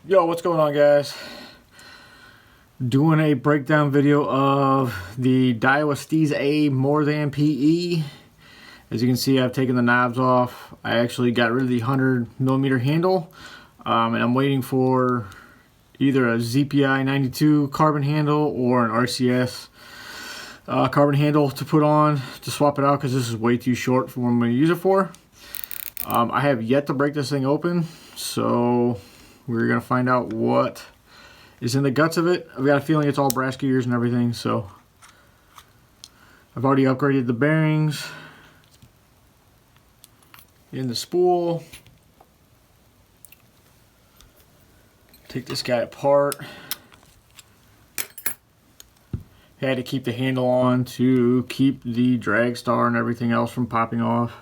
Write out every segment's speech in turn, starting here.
Yo, what's going on, guys? Doing a breakdown video of the JDM Steez Morethan PE. As you can see, I've taken the knobs off. I actually got rid of the 100mm handle, and I'm waiting for either a ZPI 92 carbon handle or an RCS carbon handle to put on to swap it out, because this is way too short for what I'm going to use it for. I have yet to break this thing open, so we're going to find out what is in the guts of it. I've got a feeling it's all brass gears and everything, so I've already upgraded the bearings in the spool. Take this guy apart. Had to keep the handle on to keep the drag star and everything else from popping off.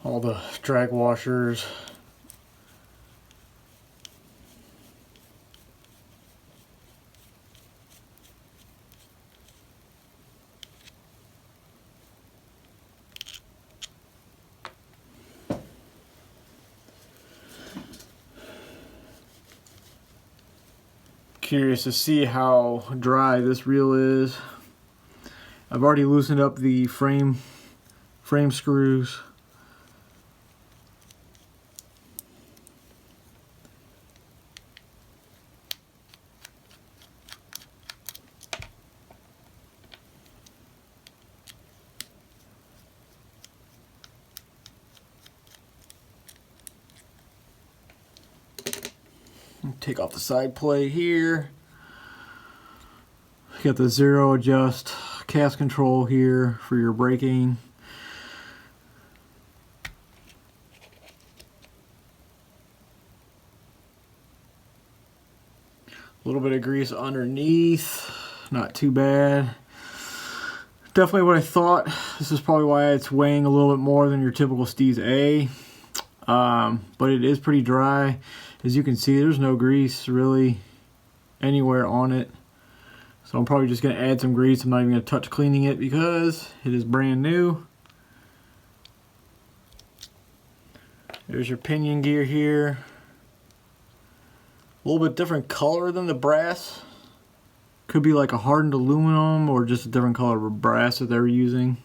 All the drag washers. Curious to see how dry this reel is. I've already loosened up the frame screws. Take off the side plate here. Got the zero adjust cast control here for your braking. A little bit of grease underneath, not too bad. Definitely what I thought. This is probably why it's weighing a little bit more than your typical Steez A. But it is pretty dry. As you can see, there's no grease really anywhere on it. So I'm probably just going to add some grease. I'm not even going to touch cleaning it because it is brand new. There's your pinion gear here. A little bit different color than the brass. Could be like a hardened aluminum or just a different color of brass that they're using.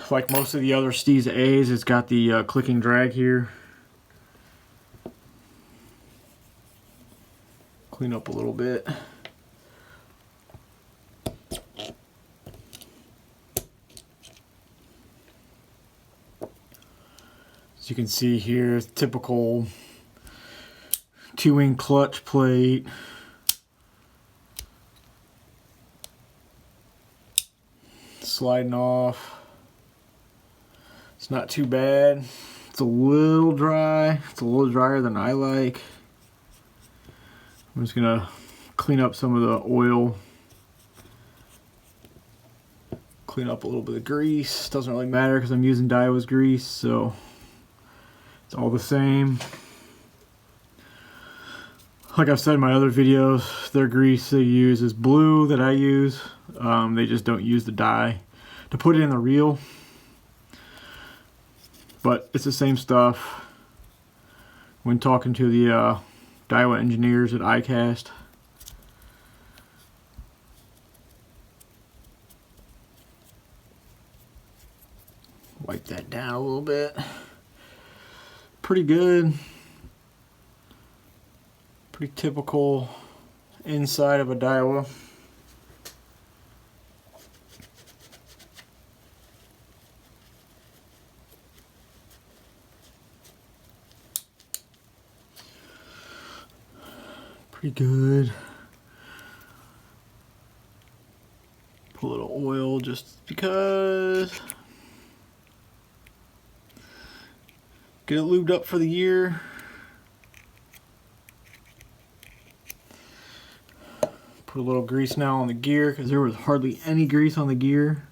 Like most of the other Steez A's, it's got the clicking drag here. Clean up a little bit. As you can see here, typical 2-wing clutch plate. Sliding off. It's not too bad. It's a little dry. It's a little drier than I like. I'm just gonna clean up some of the oil. Clean up a little bit of grease. Doesn't really matter because I'm using Daiwa's grease, so it's all the same. Like I've said in my other videos, their grease they use is blue that I use. They just don't use the dye to put it in the reel. But it's the same stuff. When talking to the Daiwa engineers at iCast, wipe that down a little bit. Pretty good. Pretty typical inside of a Daiwa. Pretty good. Put a little oil just because. Get it lubed up for the year. Put a little grease now on the gear because there was hardly any grease on the gear.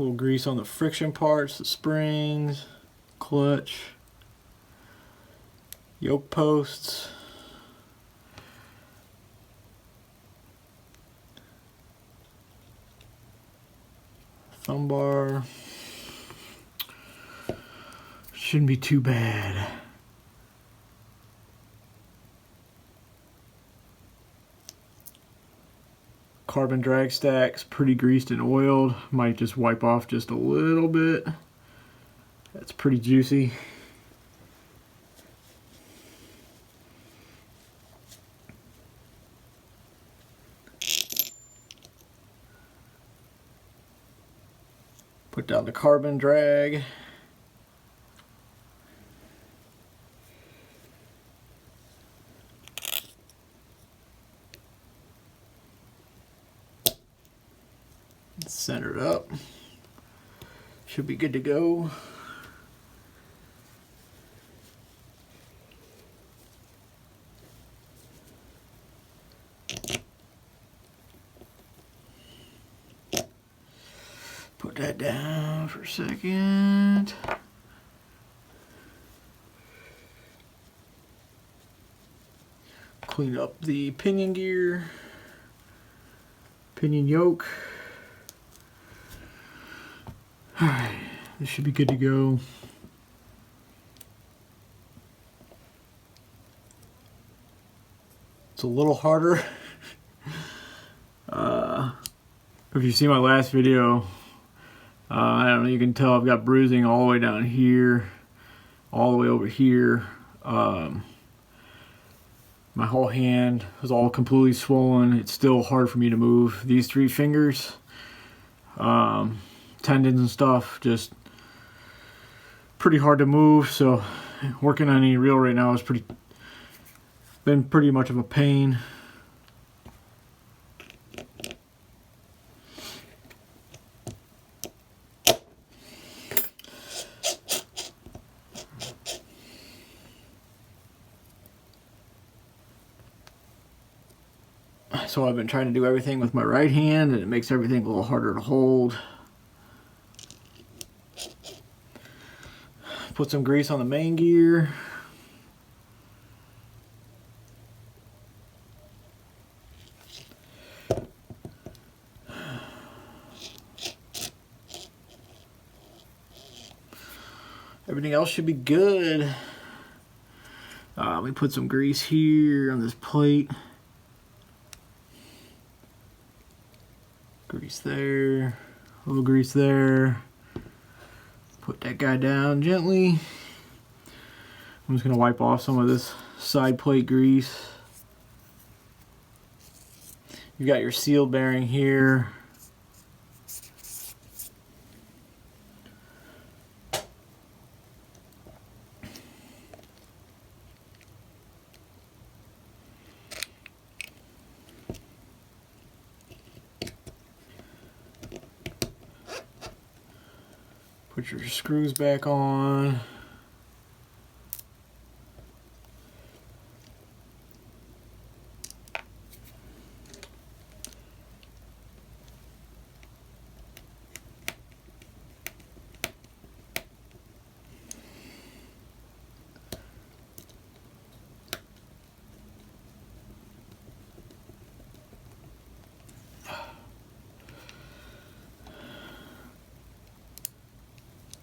little grease on the friction parts, the springs, clutch, yoke posts. Thumb bar. Shouldn't be too bad. Carbon drag stacks, pretty greased and oiled. Might just wipe off just a little bit. That's pretty juicy. Put down the carbon drag. Center it up. Should be good to go. Put that down for a second. Clean up the pinion gear, pinion yoke. Alright, this should be good to go. It's a little harder. If you see my last video, I don't know, you can tell I've got bruising all the way down here, all the way over here. My whole hand is all completely swollen. It's still hard for me to move these 3 fingers. Tendons and stuff, just pretty hard to move. So working on any reel right now has been pretty much of a pain. So I've been trying to do everything with my right hand, and it makes everything a little harder to hold. Put some grease on the main gear. Everything else should be good. We put some grease here on this plate. Grease there, a little grease there. Put that guy down gently. I'm just going to wipe off some of this side plate grease. You've got your seal bearing here. Put your screws back on.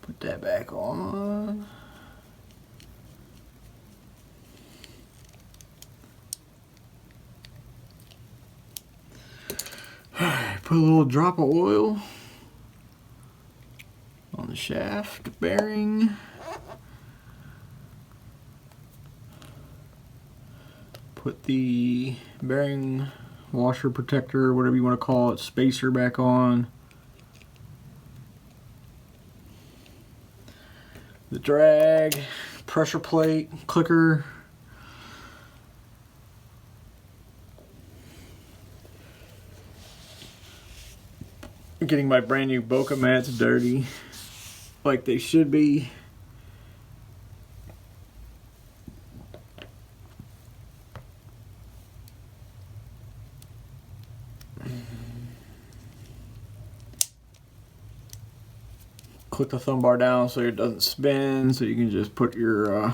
Put that back on. Alright, put a little drop of oil on the shaft bearing. Put the bearing washer protector, whatever you want to call it, spacer back on. The drag, pressure plate, clicker. Getting my brand new BOCA mats dirty, like they should be. click the thumb bar down so it doesn't spin, so you can just put your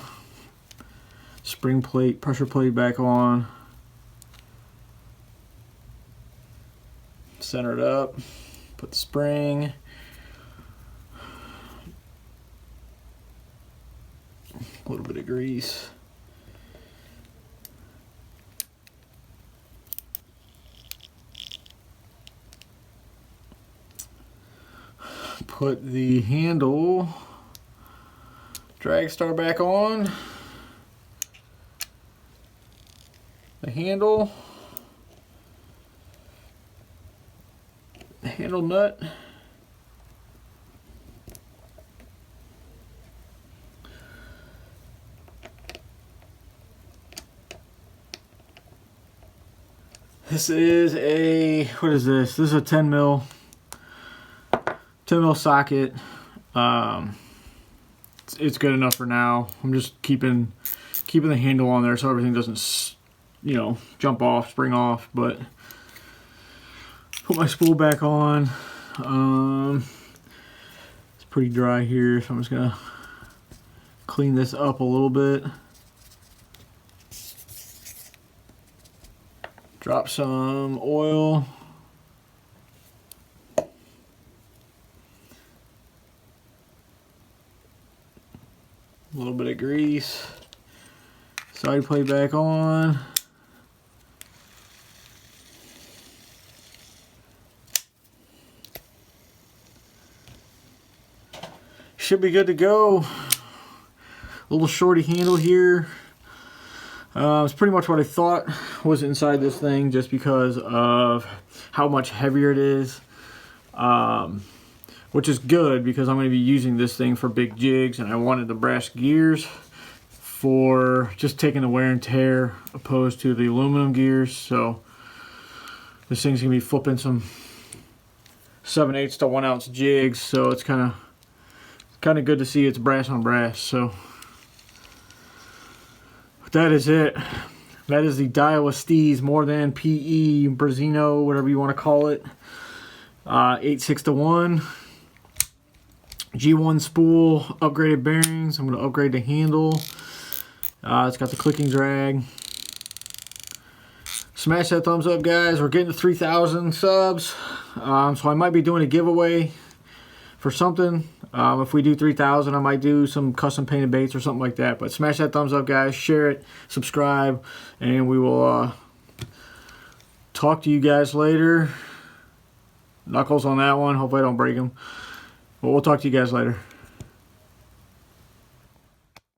spring plate, pressure plate back on. Center it up, put the spring. A little bit of grease. Put the handle drag star back on. The handle nut. This is a, what is this? This is a 10 mil socket. It's good enough for now. I'm just keeping the handle on there so everything doesn't, you know, jump off, spring off. But put my spool back on. It's pretty dry here, so I'm just gonna clean this up a little bit. Drop some oil. A little bit of grease. Side plate back on. Should be good to go. A little shorty handle here. It's pretty much what I thought was inside this thing, just because of how much heavier it is. Which is good because I'm going to be using this thing for big jigs, and I wanted the brass gears for just taking the wear and tear opposed to the aluminum gears. So this thing's going to be flipping some 7/8 to 1 ounce jigs, so it's kind of good to see it's brass on brass. So that is it. That is the Daiwa Steez Morethan PE Brazino, whatever you want to call it. 8/6 to 1. G1 spool, upgraded bearings. I'm going to upgrade the handle. It's got the clicking drag. Smash that thumbs up, guys. We're getting to 3,000 subs. So I might be doing a giveaway for something. If we do 3,000, I might do some custom painted baits or something like that. But smash that thumbs up, guys. Share it, subscribe, and we will talk to you guys later. Knuckles on that one. Hope I don't break them. But we'll talk to you guys later.